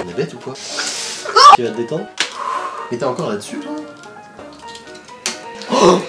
On est bête ou quoi? Tu vas te détendre? Mais t'es encore là-dessus toi? Oh!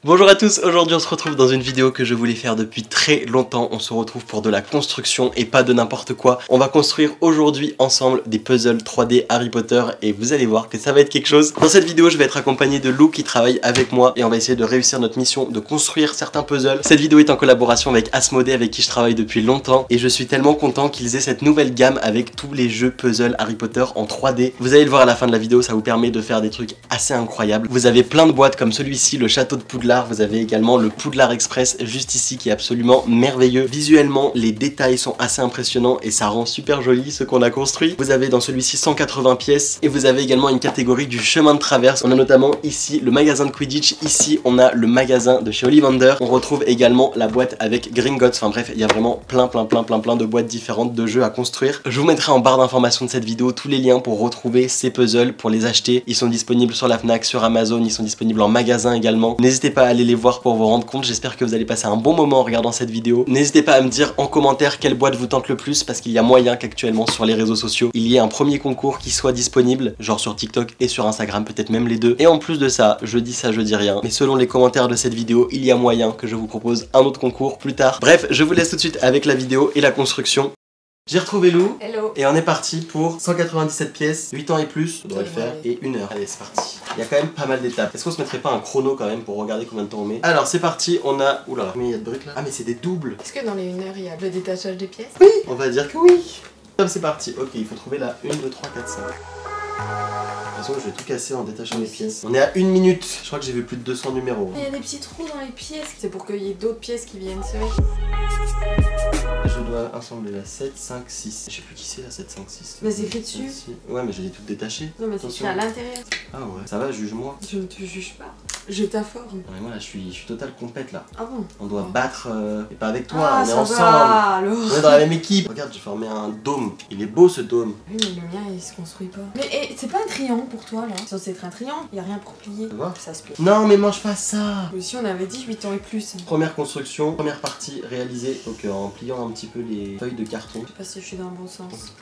Bonjour à tous, aujourd'hui on se retrouve dans une vidéo que je voulais faire depuis très longtemps. On se retrouve pour de la construction et pas de n'importe quoi. On va construire aujourd'hui ensemble des puzzles 3D Harry Potter et vous allez voir que ça va être quelque chose. Dans cette vidéo je vais être accompagné de Lou qui travaille avec moi et on va essayer de réussir notre mission de construire certains puzzles. Cette vidéo est en collaboration avec Asmodée avec qui je travaille depuis longtemps et je suis tellement content qu'ils aient cette nouvelle gamme avec tous les jeux puzzles Harry Potter en 3D. Vous allez le voir à la fin de la vidéo, ça vous permet de faire des trucs assez incroyables. Vous avez plein de boîtes comme celui-ci, le château de Poudlard. Vous avez également le Poudlard Express juste ici qui est absolument merveilleux. Visuellement, les détails sont assez impressionnants et ça rend super joli ce qu'on a construit. Vous avez dans celui-ci 180 pièces et vous avez également une catégorie du chemin de traverse. On a notamment ici le magasin de Quidditch, ici on a le magasin de chez Ollivander. On retrouve également la boîte avec Gringotts. Enfin bref, il y a vraiment plein de boîtes différentes de jeux à construire. Je vous mettrai en barre d'informations de cette vidéo tous les liens pour retrouver ces puzzles, pour les acheter. Ils sont disponibles sur la Fnac, sur Amazon, ils sont disponibles en magasin également. N'hésitez pas à aller les voir pour vous rendre compte. J'espère que vous allez passer un bon moment en regardant cette vidéo. N'hésitez pas à me dire en commentaire quelle boîte vous tente le plus parce qu'il y a moyen qu'actuellement sur les réseaux sociaux il y ait un premier concours qui soit disponible, genre sur TikTok et sur Instagram, peut-être même les deux. Et en plus de ça, je dis rien, mais selon les commentaires de cette vidéo, il y a moyen que je vous propose un autre concours plus tard. Bref, je vous laisse tout de suite avec la vidéo et la construction. J'ai retrouvé Lou. Hello. Et on est parti pour 197 pièces, 8 ans et plus, on devrait le faire, et 1 heure. Allez, c'est parti. Il y a quand même pas mal d'étapes. Est-ce qu'on se mettrait pas un chrono quand même pour regarder combien de temps on met? Alors c'est parti, on a... Oula, combien il y a de briques là? Ah mais c'est des doubles. Est-ce que dans les 1 heure il y a le détachage des pièces? Oui, on va dire que oui. Top, c'est parti. Ok, il faut trouver la 1, 2, 3, 4, 5. De toute façon, je vais tout casser en détachant les pièces. On est à 1 minute. Je crois que j'ai vu plus de 200 numéros. Il y a des petits trous dans les pièces. C'est pour qu'il y ait d'autres pièces qui viennent se mettre. Je dois assembler la 7, 5, 6. Je sais plus qui c'est la 7, 5, 6. Mais c'est écrit dessus. Ouais, mais je l'ai toutes détachées. Non, mais c'est écrit à l'intérieur. Ah ouais, ça va, juge-moi. Je ne te juge pas. Je t'informe. Non, mais moi là, je suis total compète là. Ah bon? On doit battre. Et pas avec toi, on est ensemble. Alors. On est dans la même équipe. Regarde, j'ai formé un dôme. Il est beau ce dôme. Oui, mais le mien il se construit pas. Mais c'est pas un triangle pour toi là? C'est censé être un triangle, y a rien pour plier. Tu vois? Ça se plie. Non, mais mange pas ça. Aussi, on avait dit 8 ans et plus. Première construction, première partie réalisée. Donc en pliant un petit peu les feuilles de carton. Je sais pas si je suis dans le bon sens.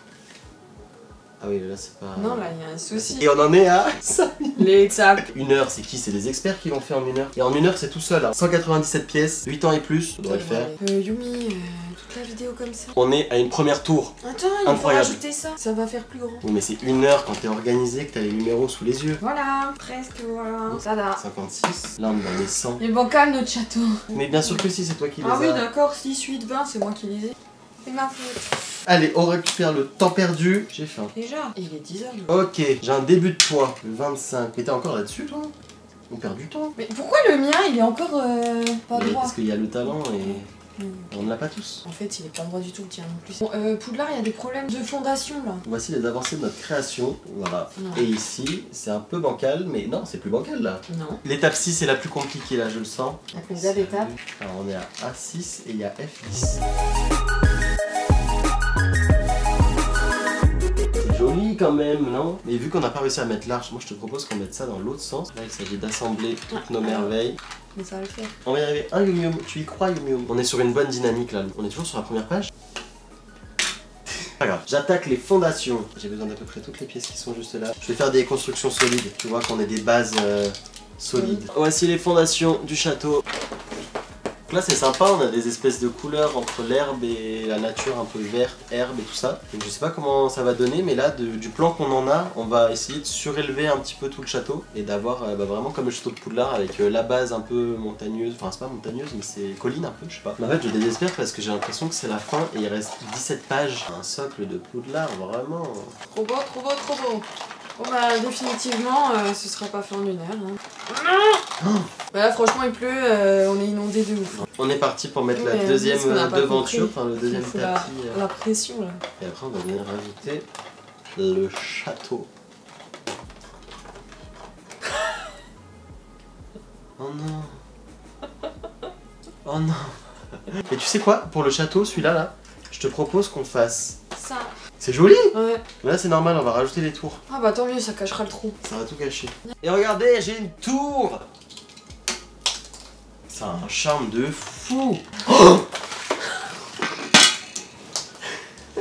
Ah oui, là c'est pas... Non, là il y a un souci. Et on en est à 5 minutes. L'étape. 1 heure, c'est qui? C'est des experts qui l'ont fait en 1 heure. Et en 1 heure, c'est tout seul. Hein. 197 pièces, 8 ans et plus, on devrait le faire. Yumi, toute la vidéo comme ça. On est à une première tour. Attends, il faut rajouter ça. Ça va faire plus grand. Oui, mais c'est 1 heure quand t'es organisé, que t'as les numéros sous les yeux. Voilà, presque, voilà. Ça va. 56, là on est dans les 100. Il est bancal notre château. Mais bien sûr que si, c'est toi qui les as. Ah oui, d'accord, 6, 8, 20, c'est moi qui les ai. C'est ma faute. Allez, on récupère le temps perdu. J'ai faim. Déjà, il est 10 h. Ok, j'ai un début de poids, le 25. Mais t'es encore là-dessus, toi? On perd du temps. Mais pourquoi le mien, il est encore pas droit? Parce qu'il y a le talent et... On ne l'a pas tous. En fait, il est pas droit du tout le tien non plus. Bon, Poudlard, il y a des problèmes de fondation là. Voici les avancées de notre création. Voilà. Non. Et ici, c'est un peu bancal, mais non, c'est plus bancal là. Non. L'étape 6 est la plus compliquée là, je le sens. Il y a combien d'étapes? Alors on est à A6 et il y a F10. C'est joli quand même, non? Mais vu qu'on n'a pas réussi à mettre l'arche, moi je te propose qu'on mette ça dans l'autre sens. Là, il s'agit d'assembler toutes nos merveilles. Mais ça va le faire. On va y arriver. Un Yum Yum, tu y crois Yum Yum? On est sur une bonne dynamique là. On est toujours sur la première page. Pas grave. J'attaque les fondations. J'ai besoin d'à peu près toutes les pièces qui sont juste là. Je vais faire des constructions solides. Tu vois qu'on ait des bases solides. Voici les fondations du château. Donc là c'est sympa, on a des espèces de couleurs entre l'herbe et la nature un peu vert, herbe et tout ça. Donc je sais pas comment ça va donner, mais là du plan qu'on en a, on va essayer de surélever un petit peu tout le château et d'avoir vraiment comme le château de Poudlard avec la base un peu montagneuse, enfin c'est pas montagneuse mais c'est colline un peu, je sais pas. Mais en fait je désespère parce que j'ai l'impression que c'est la fin et il reste 17 pages. Un socle de Poudlard, vraiment. Trop beau, trop beau, trop beau. Bon bah définitivement ce sera pas fait en 1 heure. Hein. Bah là franchement il pleut, on est inondé de ouf. On est parti pour mettre la deuxième devanture, enfin le deuxième tapis. La pression là. Et après on va venir rajouter le château. Oh non. Oh non. Et tu sais quoi? Pour le château, celui-là là, je te propose qu'on fasse ça. C'est joli. Ouais. Là c'est normal, on va rajouter les tours. Ah bah tant mieux, ça cachera le trou. Ça va tout cacher. Et regardez, j'ai une tour. Ça a un charme de fou. Oh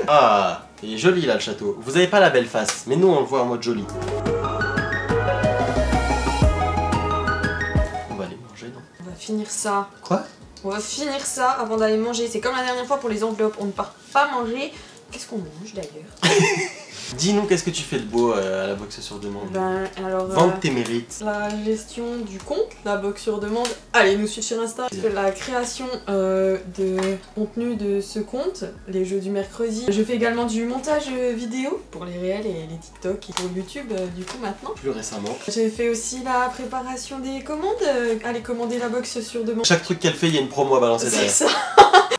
Ah, il est joli là le château. Vous avez pas la belle face, mais nous on le voit en mode joli. On va aller manger, non? On va finir ça. Quoi? On va finir ça avant d'aller manger. C'est comme la dernière fois pour les enveloppes. On ne part pas manger. Qu'est-ce qu'on mange d'ailleurs? Dis-nous qu'est-ce que tu fais de beau à la boxe sur demande. Ben alors... Vendre tes mérites. La gestion du compte, la box sur demande. Allez, nous suivre sur Insta. La création de contenu de ce compte, les jeux du mercredi. Je fais également du montage vidéo pour les réels et les TikTok et pour YouTube du coup maintenant. Plus récemment. J'ai fait aussi la préparation des commandes. Allez commander la box sur demande. Chaque truc qu'elle fait, il y a une promo à balancer C'est derrière. ça.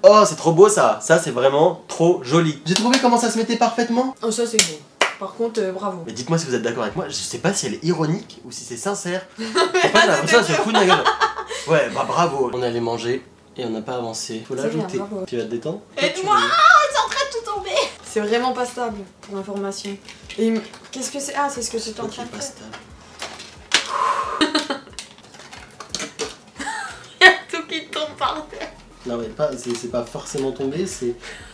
Oh, c'est trop beau ça. Ça, c'est vraiment trop joli. J'ai trouvé comment ça se mettait parfaitement. Oh, ça c'est beau. Par contre, bravo. Mais dites-moi si vous êtes d'accord avec moi. Je sais pas si elle est ironique ou si c'est sincère. En fait, j'ai l'impression qu'elle se fout de ma gueule. Ouais, bah bravo. On est allé manger et on n'a pas avancé. Faut l'ajouter. Tu vas te détendre. Aide-moi, c'est en train de tout tomber. C'est vraiment pas stable pour l'information. Et qu'est-ce que c'est? Ah, c'est ce que j'étais en train de faire. Il y a tout qui tombe par terre. Non mais c'est pas forcément tombé,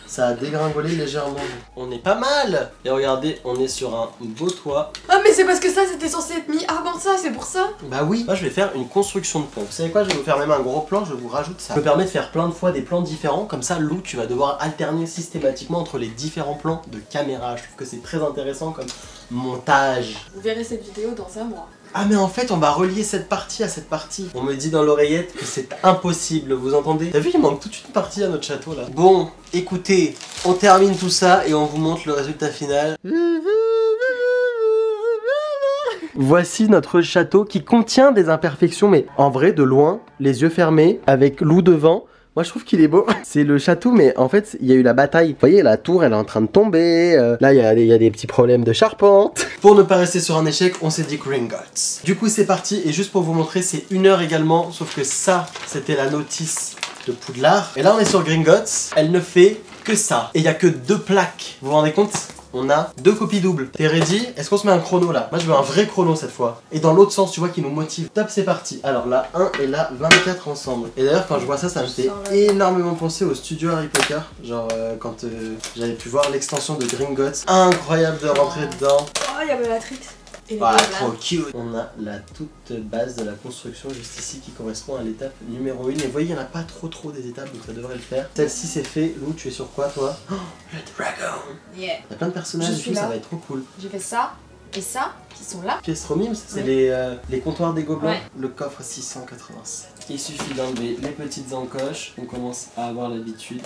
ça a dégringolé légèrement. On est pas mal. Et regardez, on est sur un beau toit. Ah mais c'est parce que ça c'était censé être mis avant ça, c'est pour ça. Bah oui. Moi je vais faire une construction de pont. Vous savez quoi, je vais vous faire même un gros plan, je vous rajoute ça. Ça me permet de faire plein de fois des plans différents. Comme ça, Lou, tu vas devoir alterner systématiquement entre les différents plans de caméra. Je trouve que c'est très intéressant comme montage. Vous verrez cette vidéo dans un mois. Ah mais en fait on va relier cette partie à cette partie. On me dit dans l'oreillette que c'est impossible, vous entendez? T'as vu, il manque toute une partie à notre château là. Bon, écoutez, on termine tout ça et on vous montre le résultat final. Voici notre château qui contient des imperfections, mais en vrai de loin, les yeux fermés, avec Lou devant. Moi je trouve qu'il est beau. C'est le château, mais en fait il y a eu la bataille. Vous voyez, la tour elle est en train de tomber. Là il y a des petits problèmes de charpente. Pour ne pas rester sur un échec, on s'est dit Gringotts. Du coup c'est parti, et juste pour vous montrer, c'est 1 heure également. Sauf que ça, c'était la notice de Poudlard. Et là on est sur Gringotts. Elle ne fait que ça. Et il n'y a que 2 plaques. Vous vous rendez compte? On a 2 copies doubles. T'es ready? Est-ce qu'on se met un chrono là? Moi je veux un vrai chrono cette fois. Et dans l'autre sens, tu vois, qui nous motive. Top, c'est parti. Alors là, 1 et là, 24 ensemble. Et d'ailleurs, quand je vois ça, ça me fait énormément penser au studio Harry Potter. Genre quand j'avais pu voir l'extension de Gringotts. Incroyable de rentrer dedans. Oh, il y a Bellatrix. Ah, trop cute. On a la toute base de la construction juste ici qui correspond à l'étape numéro 1. Et vous voyez, il n'y en a pas trop des étapes, donc ça devrait le faire. Celle-ci c'est fait. Lou, tu es sur quoi toi? Oh, le dragon. Yeah. Il y a plein de personnages et tout, ça va être trop cool. J'ai fait ça et ça qui sont là. Pièces trop mimes, c'est les comptoirs des gobelins. Ouais. Le coffre 687. Il suffit d'enlever les petites encoches. On commence à avoir l'habitude.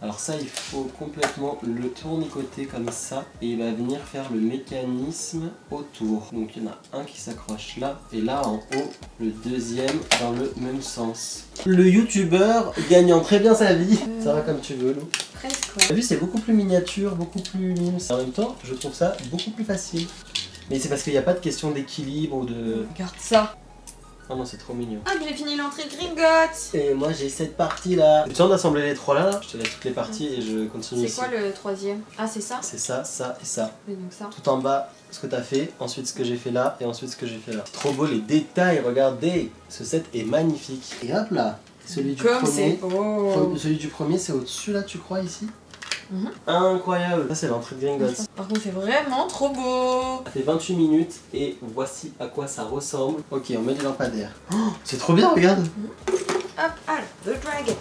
Alors ça, il faut complètement le tournicoter comme ça et il va venir faire le mécanisme autour. Donc il y en a un qui s'accroche là et là en haut, le deuxième dans le même sens. Le youtubeur gagnant très bien sa vie. Ça va comme tu veux, Lou. Presque, ouais. T'as vu, c'est beaucoup plus miniature, beaucoup plus mime. En même temps, je trouve ça beaucoup plus facile. Mais c'est parce qu'il n'y a pas de question d'équilibre ou de... Regarde ça. Oh non, c'est trop mignon. Ah, j'ai fini l'entrée de Gringotts. Et moi j'ai cette partie là. J'ai besoin d'assembler les 3 là. Je te laisse toutes les parties et je continue ici. C'est quoi le 3e? Ah, c'est ça? C'est ça, ça et ça. Oui, donc ça. Tout en bas, ce que t'as fait, ensuite ce que j'ai fait là et ensuite ce que j'ai fait là. C'est trop beau les détails, regardez. Ce set est magnifique. Et hop là, celui du premier. Celui du premier, c'est au-dessus là, tu crois, ici? Incroyable. Ça c'est l'entrée de Gringotts. Par contre c'est vraiment trop beau. Ça fait 28 minutes et voici à quoi ça ressemble. Ok, on met des lampadaires. Oh, c'est trop bien, regarde. Hop, allez, le dragon.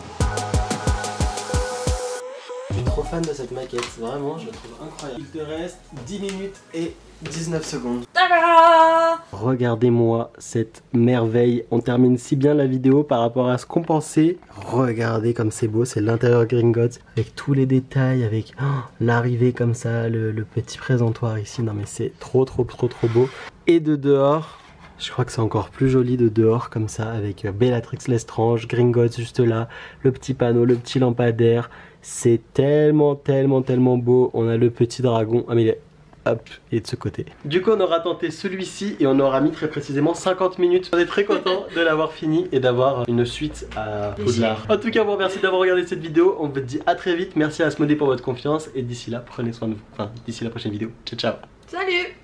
Je suis trop fan de cette maquette, vraiment je la trouve incroyable. Il te reste 10 minutes et 19 secondes. Tada! Regardez-moi cette merveille. On termine si bien la vidéo par rapport à ce qu'on pensait. Regardez comme c'est beau, c'est l'intérieur Gringotts avec tous les détails, avec l'arrivée comme ça, le petit présentoir ici. Non mais c'est trop beau. Et de dehors, je crois que c'est encore plus joli de dehors comme ça, avec Bellatrix Lestrange, Gringotts juste là, le petit panneau, le petit lampadaire. C'est tellement beau. On a le petit dragon. Ah mais il est... Hop, il est de ce côté. Du coup on aura tenté celui-ci et on aura mis très précisément 50 minutes. On est très content de l'avoir fini et d'avoir une suite à Poudlard. En tout cas, bon, merci d'avoir regardé cette vidéo. On vous dit à très vite. Merci à Asmodée pour votre confiance et d'ici là, prenez soin de vous. Enfin, d'ici la prochaine vidéo. Ciao ciao. Salut!